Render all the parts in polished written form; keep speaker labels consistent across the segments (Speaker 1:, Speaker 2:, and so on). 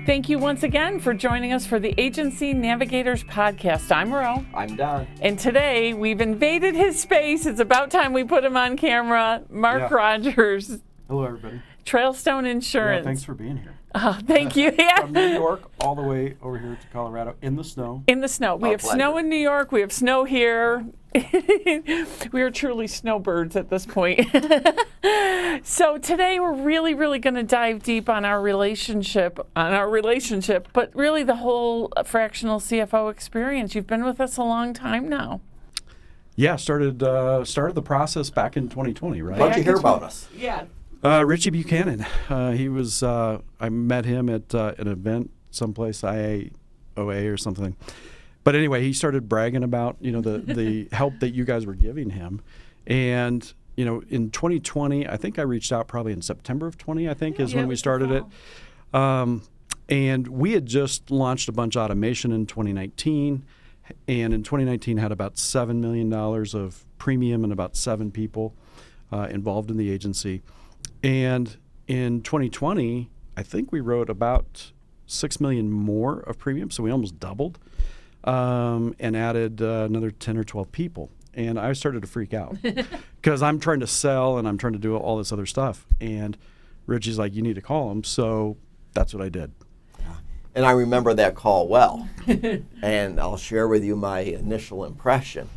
Speaker 1: Thank you once again for joining us for the Agency Navigators podcast. I'm Ro.
Speaker 2: I'm Don.
Speaker 1: And today we've invaded his space. It's about time we put him on camera. Mark Rodgers.
Speaker 3: Hello, everybody.
Speaker 1: Trailstone Insurance.
Speaker 3: Yeah, thanks for being here.
Speaker 1: Oh, thank you. Yeah.
Speaker 3: From New York all the way over here to Colorado in the snow.
Speaker 1: In the snow. We have snow in New York. We have snow here. We are truly snowbirds at this point. So today we're really going to dive deep on our relationship, but really the whole fractional CFO experience. You've been with us a long time now.
Speaker 3: Yeah, started the process back in 2020, right?
Speaker 2: How'd you hear about us?
Speaker 1: Yeah.
Speaker 3: Richie Buchanan. He was. I met him at an event someplace, IAOA or something. But anyway, he started bragging about the help that you guys were giving him, and in 2020, I think I reached out probably in September of 20. I think is when we started it, and we had just launched a bunch of automation in 2019, and in 2019 had about $7 million of premium and about 7 people involved in the agency. And in 2020, I think we wrote about $6 million more of premium, so we almost doubled, and added another 10 or 12 people. And I started to freak out because I'm trying to sell and I'm trying to do all this other stuff. And Richie's like, you need to call him. So that's what I did.
Speaker 2: And I remember that call well. And I'll share with you my initial impression.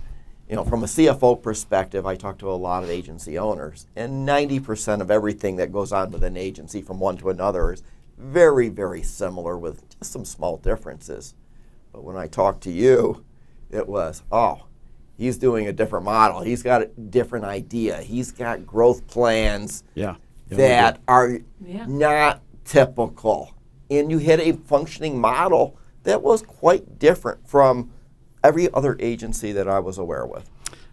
Speaker 2: From a CFO perspective, I talk to a lot of agency owners, and 90% of everything that goes on with an agency from one to another is very, very similar with just some small differences. But when I talked to you, it was, he's doing a different model. He's got a different idea. He's got growth plans that are not typical. And you had a functioning model that was quite different from every other agency that I was aware with.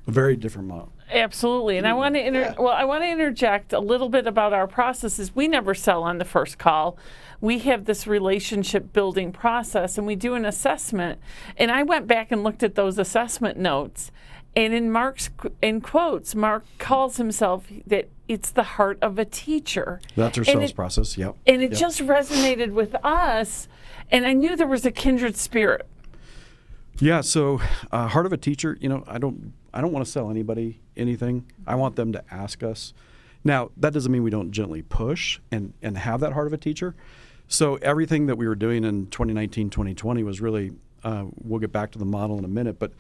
Speaker 3: A very different model.
Speaker 1: Absolutely. And I want to interject a little bit about our processes. We never sell on the first call. We have this relationship building process, and we do an assessment. And I went back and looked at those assessment notes. And in quotes, Mark calls himself that it's the heart of a teacher.
Speaker 3: That's our sales process, yep.
Speaker 1: And it just resonated with us, and I knew there was a kindred spirit.
Speaker 3: Yeah, so heart of a teacher, I don't want to sell anybody anything. I want them to ask us. Now, that doesn't mean we don't gently push and have that heart of a teacher. So everything that we were doing in 2019, 2020 was really, we'll get back to the model in a minute, but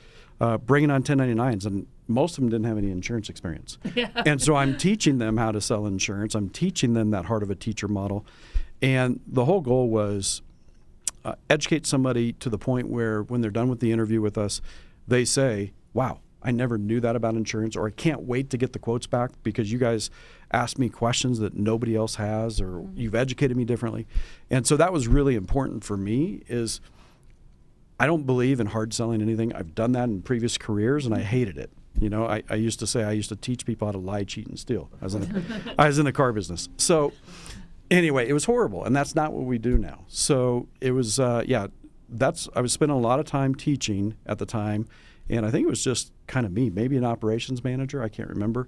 Speaker 3: bringing on 1099s, and most of them didn't have any insurance experience. Yeah. And so I'm teaching them how to sell insurance. I'm teaching them that heart of a teacher model. And the whole goal was educate somebody to the point where when they're done with the interview with us, they say, wow, I never knew that about insurance, or I can't wait to get the quotes back because you guys asked me questions that nobody else has, or you've educated me differently. And so that was really important for me. Is I don't believe in hard selling anything. I've done that in previous careers, and I hated it. I used to say I used to teach people how to lie, cheat, and steal. I was in the car business. So anyway, it was horrible, and that's not what we do now. So it was, I was spending a lot of time teaching at the time, and I think it was just kind of me, maybe an operations manager, I can't remember,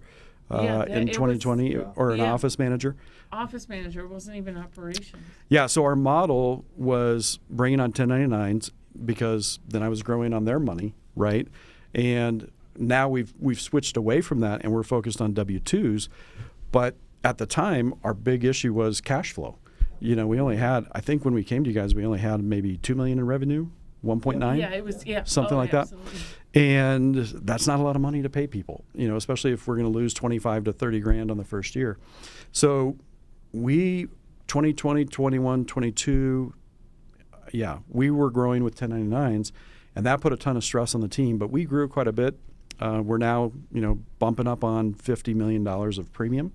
Speaker 3: in 2020, or an office manager.
Speaker 1: Office manager, wasn't even operations. Yeah,
Speaker 3: so our model was bringing on 1099s because then I was growing on their money, right? And now we've switched away from that, and we're focused on W-2s, but at the time, our big issue was cash flow. We only had, I think when we came to you guys, we only had maybe $2 million in revenue, 1.9.
Speaker 1: Yeah, it was,
Speaker 3: something like that.
Speaker 1: Absolutely.
Speaker 3: And that's not a lot of money to pay people, especially if we're going to lose 25 to 30 grand on the first year. So we, 2020, 21, 22, we were growing with 1099s, and that put a ton of stress on the team, but we grew quite a bit. We're now, bumping up on $50 million of premium,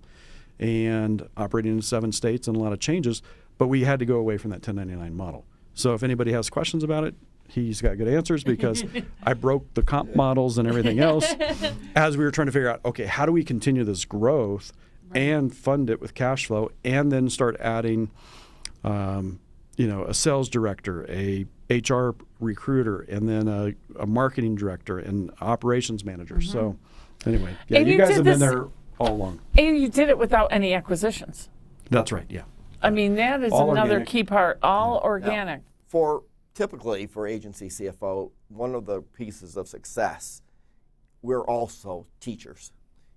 Speaker 3: and operating in 7 states and a lot of changes, but we had to go away from that 1099 model. So if anybody has questions about it, he's got good answers because I broke the comp models and everything else as we were trying to figure out, okay, how do we continue this growth and fund it with cash flow, and then start adding, a sales director, a HR recruiter, and then a marketing director and operations manager. So anyway, you guys have been there all along.
Speaker 1: And you did it without any acquisitions.
Speaker 3: That's right, yeah.
Speaker 1: I mean, that is
Speaker 3: All
Speaker 1: another
Speaker 3: organic.
Speaker 1: key part, all organic.
Speaker 2: Typically for Agency CFO, one of the pieces of success, we're also teachers.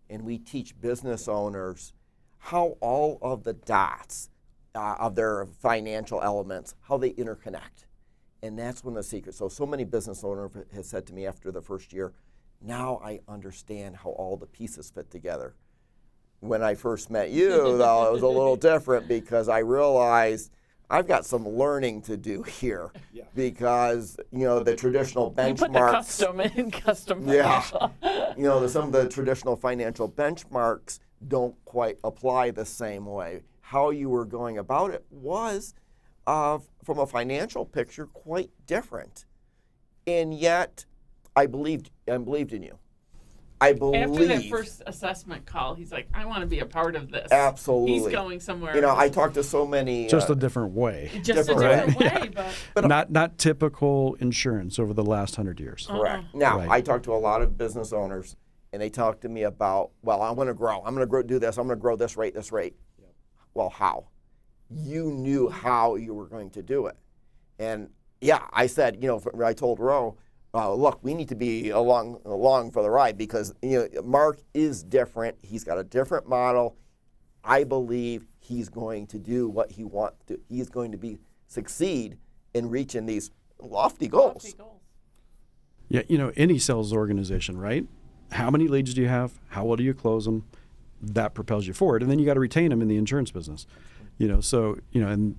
Speaker 2: And we teach business owners how all of the dots of their financial elements, how they interconnect. And that's one of the secrets. So many business owners have said to me after the first year, now I understand how all the pieces fit together. When I first met you, though, it was a little different because I realized I've got some learning to do here because, the traditional benchmarks.
Speaker 1: You put the custom in custom
Speaker 2: Yeah.
Speaker 1: financial.
Speaker 2: Some of the traditional financial benchmarks don't quite apply the same way. How you were going about it was, from a financial picture, quite different. And yet, I believed in you. I believe.
Speaker 1: After that first assessment call, he's like, I want to be a part of this.
Speaker 2: Absolutely.
Speaker 1: He's going somewhere.
Speaker 2: I talked to so many.
Speaker 3: Just a different way.
Speaker 1: Just a different way, but
Speaker 3: Not typical insurance over the last 100 years.
Speaker 2: Correct. Now,
Speaker 3: Right.
Speaker 2: I talked to a lot of business owners, and they talk to me about, well, I'm going to grow. I'm going to do this. I'm going to grow this rate. Yeah. Well, how? You knew how you were going to do it. And, I said, I told Roe, look, we need to be along for the ride because, Mark is different. He's got a different model. I believe he's going to do what he wants to. He's going to succeed in reaching these lofty goals.
Speaker 3: Yeah, any sales organization, right? How many leads do you have? How well do you close them? That propels you forward, and then you got to retain them in the insurance business. And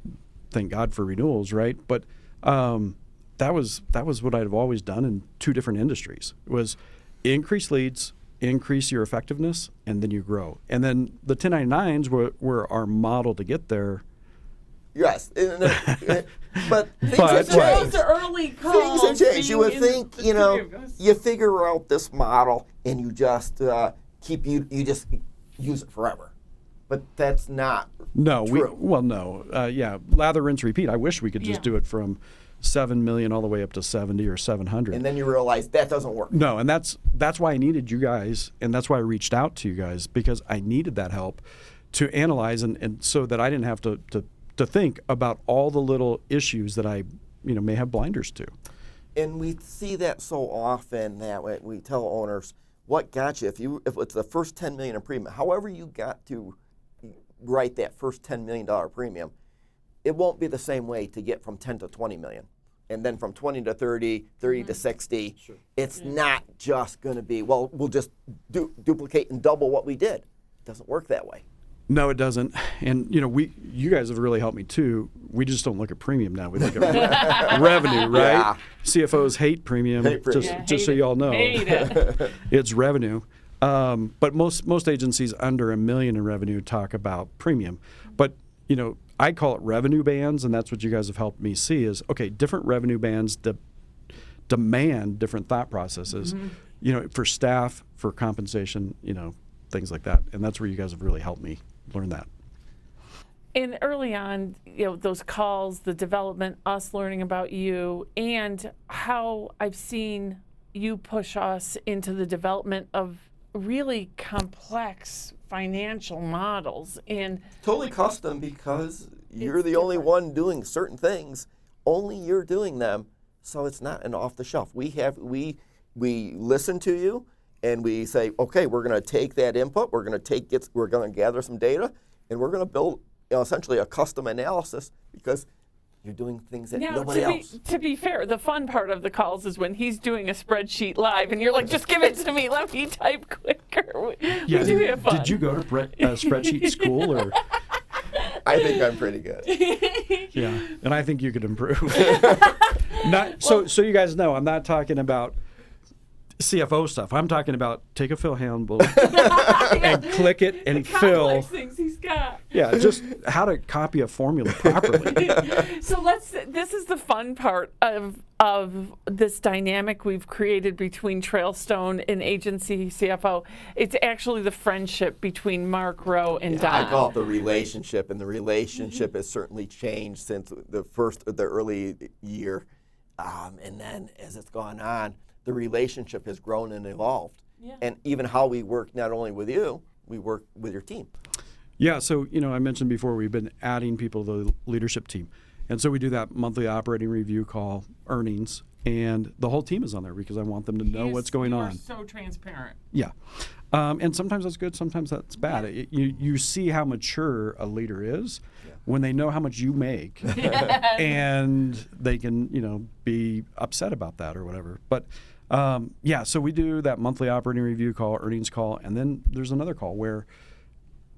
Speaker 3: thank God for renewals, right? But that was what I've always done in two different industries. Was increase leads, increase your effectiveness, and then you grow. And then the 1099s were our model to get there.
Speaker 2: Yes, but things
Speaker 3: But-
Speaker 2: have
Speaker 1: those
Speaker 2: changed.
Speaker 1: are early calls.
Speaker 2: Things have changed. You would
Speaker 1: being in
Speaker 2: think,
Speaker 1: the three of us.
Speaker 2: you figure out this model and you just you just use it forever. But that's not
Speaker 3: No,
Speaker 2: true.
Speaker 3: lather, rinse, repeat. I wish we could just
Speaker 1: Yeah.
Speaker 3: do it from 7 million all the way up to 70 or 700.
Speaker 2: And then you realize that doesn't work.
Speaker 3: No, and that's why I needed you guys, and that's why I reached out to you guys, because I needed that help to analyze and so that I didn't have to think about all the little issues that I may have blinders to.
Speaker 2: And we see that so often that we tell owners, what got you? If it's the first $10 million in premium, however you got to write that first $10 million premium, it won't be the same way to get from 10 to 20 million. And then from 20 to 30, 30 to 60. Sure. It's not just going to be, well, we'll just duplicate and double what we did. It doesn't work that way.
Speaker 3: No, it doesn't. And you guys have really helped me too. We just don't look at premium now. We look at revenue, right?
Speaker 2: Yeah.
Speaker 3: CFOs hate premium.
Speaker 2: Hate premium.
Speaker 3: Just so y'all know,
Speaker 1: Hate it.
Speaker 3: it's revenue. But most agencies under $1 million in revenue talk about premium. But I call it revenue bands, and that's what you guys have helped me see is, okay, different revenue bands demand different thought processes, for staff, for compensation, things like that. And that's where you guys have really helped me learn that.
Speaker 1: And early on, those calls, the development, us learning about you, and how I've seen you push us into the development of really complex financial models. And
Speaker 2: Totally custom because you're the only one doing certain things. Only you're doing them, so it's not an off the shelf. We listen to you and we say, okay, we're going to take that input, we're going to gather some data, and we're going to build essentially a custom analysis because you're doing things that nobody else.
Speaker 1: To be fair, the fun part of the calls is when he's doing a spreadsheet live and you're like, just give it to me, let me type quicker. We do have fun.
Speaker 3: Did you go to spreadsheet school or?
Speaker 2: I think I'm pretty good.
Speaker 3: Yeah, and I think you could improve. So you guys know, I'm not talking about CFO stuff. I'm talking about take a fill handbook and click it and fill.
Speaker 1: Complex things he's got.
Speaker 3: Yeah, just how to copy a formula properly.
Speaker 1: So this is the fun part of this dynamic we've created between Trailstone and Agency CFO. It's actually the friendship between Mark, Roe, and Don.
Speaker 2: I call it the relationship, and the relationship has certainly changed since the early year. And then as it's gone on, the relationship has grown and evolved.
Speaker 1: Yeah.
Speaker 2: And even how we work not only with you, we work with your team.
Speaker 3: Yeah, so I mentioned before we've been adding people to the leadership team, and so we do that monthly operating review call, earnings, and the whole team is on there because I want them to know what's going
Speaker 1: You
Speaker 3: on.
Speaker 1: are so transparent.
Speaker 3: Yeah, and sometimes that's good, sometimes that's bad. You see how mature a leader is when they know how much you make, and they can be upset about that or whatever. But so we do that monthly operating review call, earnings call, and then there's another call where,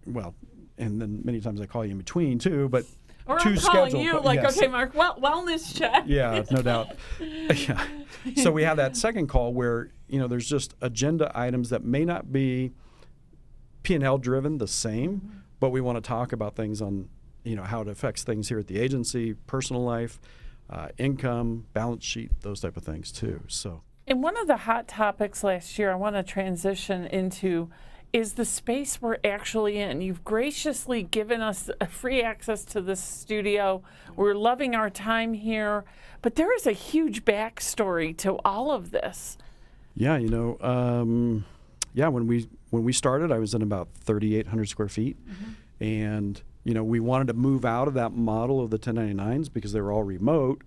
Speaker 3: and then many times I call you in between too, but
Speaker 1: Or
Speaker 3: two
Speaker 1: I'm calling
Speaker 3: scheduled
Speaker 1: you
Speaker 3: yes.
Speaker 1: okay, Mark, wellness check.
Speaker 3: Yeah, no doubt. Yeah. So we have that second call where, there's just agenda items that may not be P&L driven the same, but we want to talk about things on, how it affects things here at the agency, personal life, income, balance sheet, those type of things too. So.
Speaker 1: And one of the hot topics last year I want to transition into is the space we're actually in. You've graciously given us free access to this studio. We're loving our time here, but there is a huge backstory to all of this.
Speaker 3: Yeah, when we started, I was in about 3,800 square feet, and we wanted to move out of that model of the 1099s because they were all remote.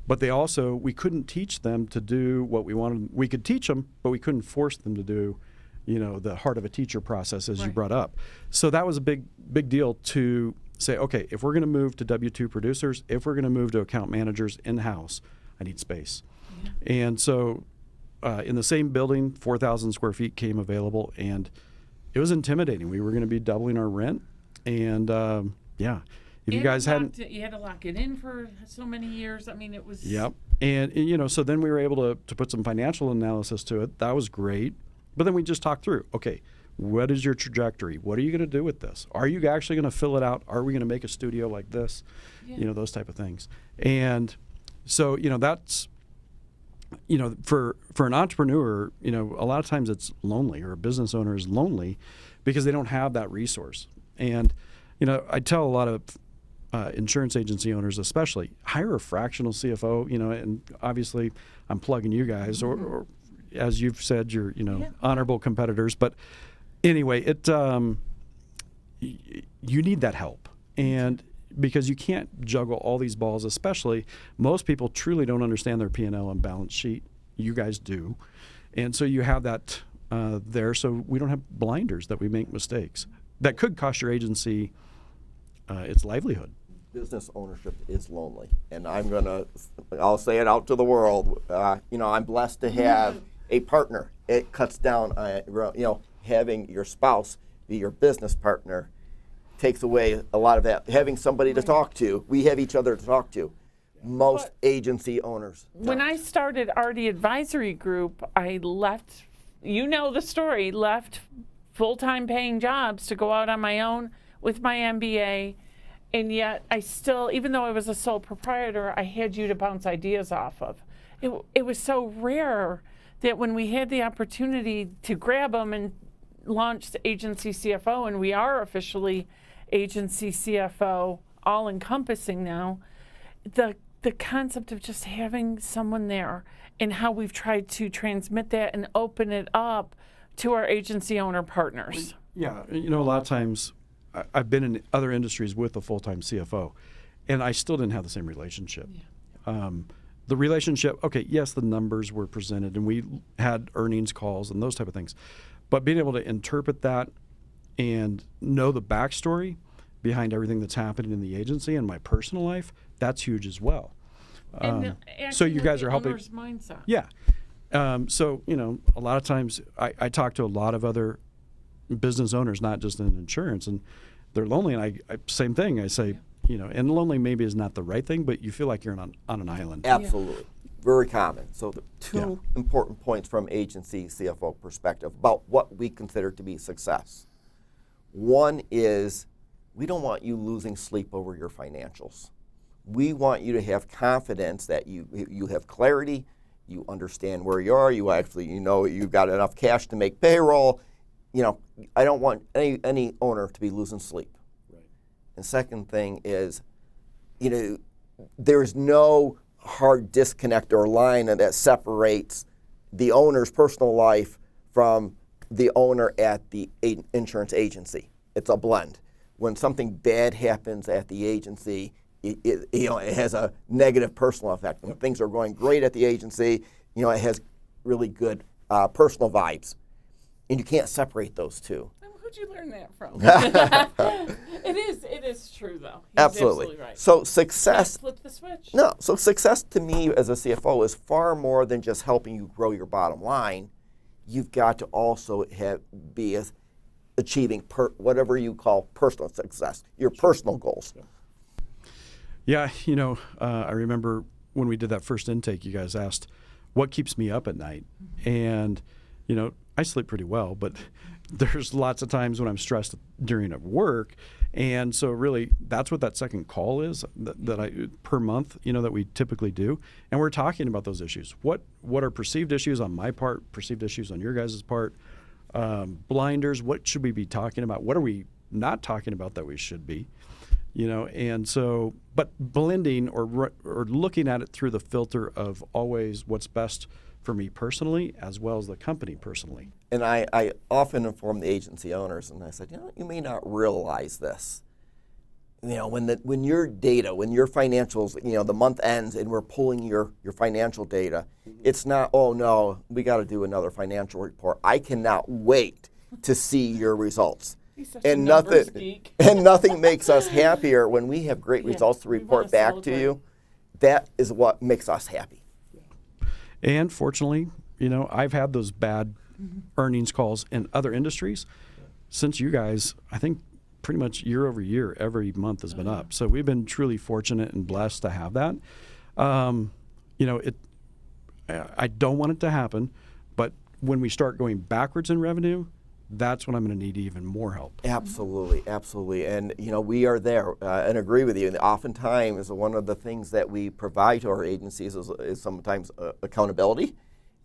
Speaker 3: But we couldn't teach them to do what we wanted. We could teach them, but we couldn't force them to do the heart of a teacher process, as you brought up. So that was a big deal to say, okay, if we're going to move to W-2 producers, if we're going to move to account managers in-house, I need space. Yeah. And so in the same building, 4,000 square feet came available, and it was intimidating. We were going to be doubling our rent, and if you guys hadn't...
Speaker 1: You had to lock it in for so many years. I mean, it was...
Speaker 3: Yep. And so then we were able to put some financial analysis to it. That was great. But then we just talked through, okay, what is your trajectory? What are you going to do with this? Are you actually going to fill it out? Are we going to make a studio like this? Yeah. Those type of things. And so, that's, for an entrepreneur, a lot of times it's lonely, or a business owner is lonely because they don't have that resource. And, I tell a lot of insurance agency owners especially, hire a fractional CFO, and obviously I'm plugging you guys, or as you've said, you're honorable competitors. But anyway, you need that help, and because you can't juggle all these balls, especially most people truly don't understand their P&L and balance sheet. You guys do, and so you have that there, so we don't have blinders that we make mistakes that could cost your agency its livelihood.
Speaker 2: Business ownership is lonely, and I'll say it out to the world. I'm blessed to have a partner. It cuts down, having your spouse be your business partner takes away a lot of that. Having somebody to talk to, we have each other to talk to. Most agency owners don't.
Speaker 1: When I started RD Advisory Group, I left, the story, left full-time paying jobs to go out on my own with my MBA. And yet I still, even though I was a sole proprietor, I had you to bounce ideas off of. It was so rare that when we had the opportunity to grab them and launch the Agency CFO, and we are officially Agency CFO, all encompassing now, the concept of just having someone there and how we've tried to transmit that and open it up to our agency owner partners.
Speaker 3: Yeah, a lot of times I've been in other industries with a full-time CFO, and I still didn't have the same relationship. Yeah. The relationship, okay, yes, the numbers were presented, and we had earnings calls and those type of things, but being able to interpret that and know the backstory behind everything that's happening in the agency and my personal life, that's huge as well. So you guys are helping.
Speaker 1: Owner's mindset.
Speaker 3: Yeah. So, a lot of times I talk to a lot of other business owners, not just in insurance, and they're lonely, and I same thing. I say, and lonely maybe is not the right thing, but you feel like you're on an island.
Speaker 2: Absolutely. Yeah. Very common. So the two important points from agency CFO perspective about what we consider to be success. One is we don't want you losing sleep over your financials. We want you to have confidence that you have clarity, you understand where you are, you actually you've got enough cash to make payroll. I don't want any owner to be losing sleep. Right. And second thing is, there's no hard disconnect or line that separates the owner's personal life from the owner at the insurance agency. It's a blend. when something bad happens at the agency, it has a negative personal effect. When things are going great at the agency, it has really good personal vibes. And you can't separate those two.
Speaker 1: Who'd you learn that from? It is true, though. He's
Speaker 2: Absolutely
Speaker 1: right.
Speaker 2: So success.
Speaker 1: Flip the switch.
Speaker 2: No. So success to me as a CFO is far more than just helping you grow your bottom line. You've got to also be achieving whatever you call personal success, your personal goals.
Speaker 3: Yeah, I remember when we did that first intake, you guys asked, what keeps me up at night? And, I sleep pretty well, but there's lots of times when I'm stressed during work. And so really that's what that second call is that I per month, that we typically do. And we're talking about those issues. What are perceived issues on my part, perceived issues on your guys' part, blinders, what should we be talking about? What are we not talking about that we should be? And so, but blending or looking at it through the filter of always what's best for me personally as well as the company personally.
Speaker 2: And I often inform the agency owners, and I said, you may not realize this. When your data, when your financials, the month ends and we're pulling your financial data, it's not, oh no, we got to do another financial report. I cannot wait to see your results.
Speaker 1: He's such
Speaker 2: And
Speaker 1: a numbers geek.
Speaker 2: nothing makes us happier when we have great results to
Speaker 1: we wanna
Speaker 2: report back to
Speaker 1: celebrate.
Speaker 2: you. That is what makes us happy.
Speaker 3: And fortunately, I've had those bad earnings calls in other industries. Since you guys, I think pretty much year over year, every month has been up. So we've been truly fortunate and blessed to have that. I don't want it to happen, but when we start going backwards in revenue, that's when I'm going to need even more help.
Speaker 2: Absolutely, absolutely. And, we are there and agree with you. And oftentimes, one of the things that we provide to our agencies is sometimes accountability.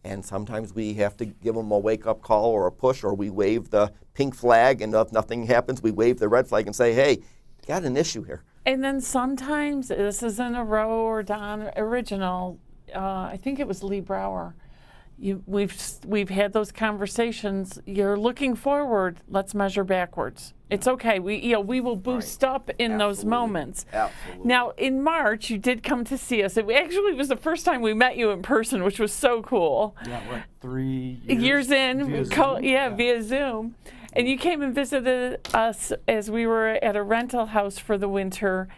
Speaker 2: And sometimes we have to give them a wake-up call or a push, or we wave the pink flag, and if nothing happens, we wave the red flag and say, hey, got an issue here.
Speaker 1: And then sometimes, this isn't a Roe or Don original, I think it was Lee Brower. We've had those conversations. You're looking forward. Let's measure backwards. It's okay. We will boost up in those moments.
Speaker 2: Absolutely.
Speaker 1: Now in March, you did come to see us. It actually was the first time we met you in person, which was so cool.
Speaker 3: Yeah, what, 3
Speaker 1: Years in,
Speaker 3: via Zoom?
Speaker 1: via Zoom, and you came and visited us as we were at a rental house for the winter,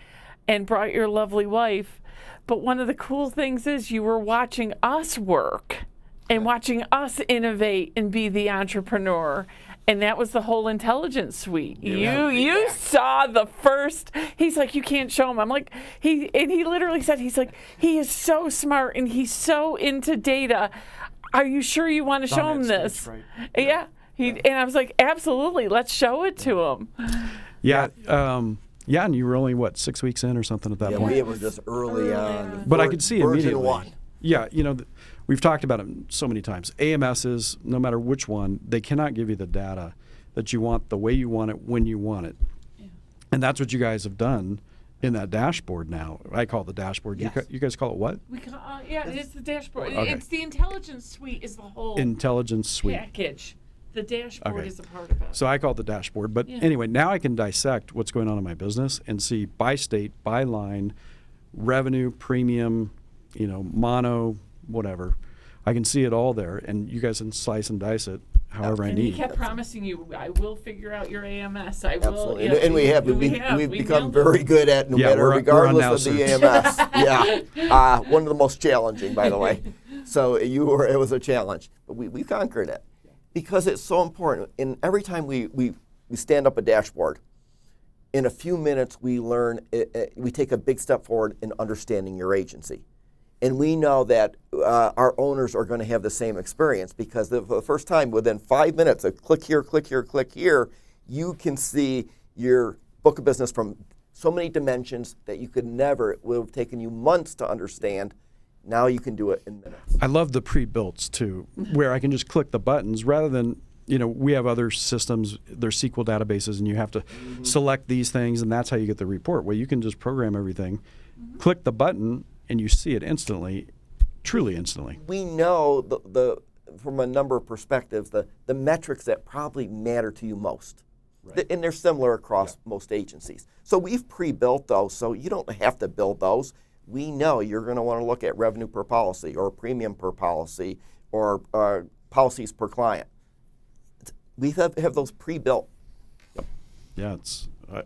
Speaker 1: and brought your lovely wife. But one of the cool things is you were watching us work. And watching us innovate and be the entrepreneur. And that was the whole intelligence suite. You saw the first, he's like, you can't show him. I'm like, he literally said, he is so smart and he's so into data. Are you sure you want to show him this?
Speaker 3: Right.
Speaker 1: Yeah. And I was like, absolutely, let's show it to him.
Speaker 3: Yeah. Yeah, and you were only, 6 weeks in or something at that point?
Speaker 2: We were just early on.
Speaker 3: But I could see
Speaker 2: version
Speaker 3: immediately.
Speaker 2: 1.
Speaker 3: Yeah, we've talked about it so many times. AMSs, no matter which one, they cannot give you the data that you want, the way you want it, when you want it. Yeah. And that's what you guys have done in that dashboard now. I call it the dashboard.
Speaker 2: Yes.
Speaker 3: You guys call it what?
Speaker 1: It's the dashboard.
Speaker 3: Okay.
Speaker 1: It's the intelligence suite is the whole
Speaker 3: Intelligence suite.
Speaker 1: package. The dashboard
Speaker 3: Okay.
Speaker 1: is a part of it.
Speaker 3: So I call it the dashboard. But anyway, now I can dissect what's going on in my business and see by state, by line, revenue, premium, mono, whatever. I can see it all there, and you guys can slice and dice it however I
Speaker 1: And
Speaker 3: need.
Speaker 1: he kept promising you, I will figure out your AMS. I will.
Speaker 2: Absolutely.
Speaker 1: Yeah,
Speaker 2: And we have. We've become very good at regardless of the AMS. Yeah. One of the most challenging, by the way. So it was a challenge, but we conquered it because it's so important. And every time we stand up a dashboard, in a few minutes we learn, we take a big step forward in understanding your agency. And we know that our owners are going to have the same experience because for the first time, within 5 minutes, a click here, click here, click here, you can see your book of business from so many dimensions that it would have taken you months to understand. Now you can do it in minutes.
Speaker 3: I love the pre-builts too, where I can just click the buttons rather than, we have other systems, there's SQL databases, and you have to select these things, and that's how you get the report. Well, you can just program everything, click the button, and you see it instantly, truly instantly.
Speaker 2: We know from a number of perspectives the metrics that probably matter to you most. And they're similar across most agencies. So we've pre-built those, so you don't have to build those. We know you're going to want to look at revenue per policy or premium per policy or policies per client. We have those pre-built.
Speaker 3: Yeah,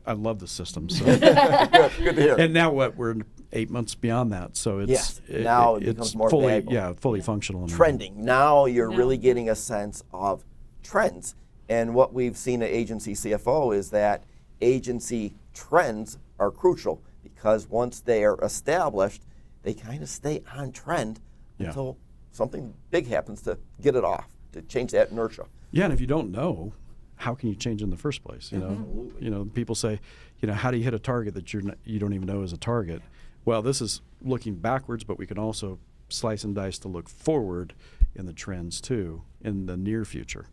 Speaker 3: I love the system. So.
Speaker 2: Good to hear.
Speaker 3: And now we're 8 months beyond that, so it's
Speaker 2: now it becomes more
Speaker 3: fully
Speaker 2: valuable.
Speaker 3: fully functional.
Speaker 2: Trending. Now you're really getting a sense of trends. And what we've seen at Agency CFO is that agency trends are crucial because once they are established, they kind of stay on trend until something big happens to get it off, to change that inertia.
Speaker 3: Yeah, and if you don't know, how can you change in the first place? You know, people say, how do you hit a target that you don't even know is a target? Well, this is looking backwards, but we can also slice and dice to look forward in the trends too, in the near future.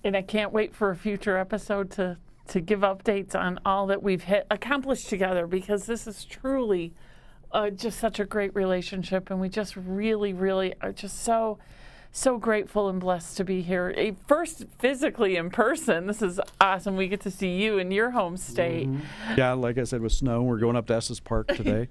Speaker 1: And I can't wait for a future episode to give updates on all that we've accomplished together, because this is truly just such a great relationship, and we just really, really are just so grateful and blessed to be here. First, physically in person. This is awesome. We get to see you in your home state.
Speaker 3: Mm-hmm. Yeah, like I said, with snow, we're going up to Estes Park today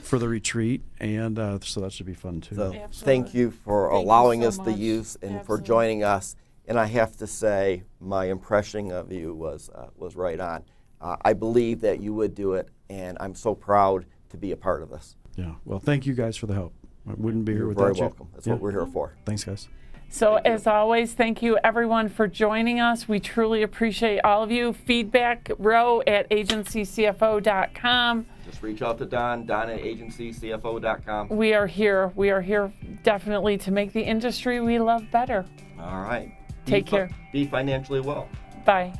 Speaker 3: for the retreat, and so that should be fun too.
Speaker 2: So thank you for allowing us the use and for joining us. And I have to say, my impression of you was right on. I believe that you would do it, and I'm so proud to be a part of this.
Speaker 3: Yeah. Well, thank you guys for the help. I wouldn't be here
Speaker 2: You're
Speaker 3: without
Speaker 2: very
Speaker 3: you.
Speaker 2: welcome. That's what we're here for.
Speaker 3: Thanks, guys.
Speaker 1: So as always, thank you everyone for joining us. We truly appreciate all of you. Feedback, roe@agencycfo.com.
Speaker 2: Just reach out to Don at AgencyCFO.com.
Speaker 1: We are here definitely to make the industry we love better.
Speaker 2: All right.
Speaker 1: Take care.
Speaker 2: Be financially well.
Speaker 1: Bye.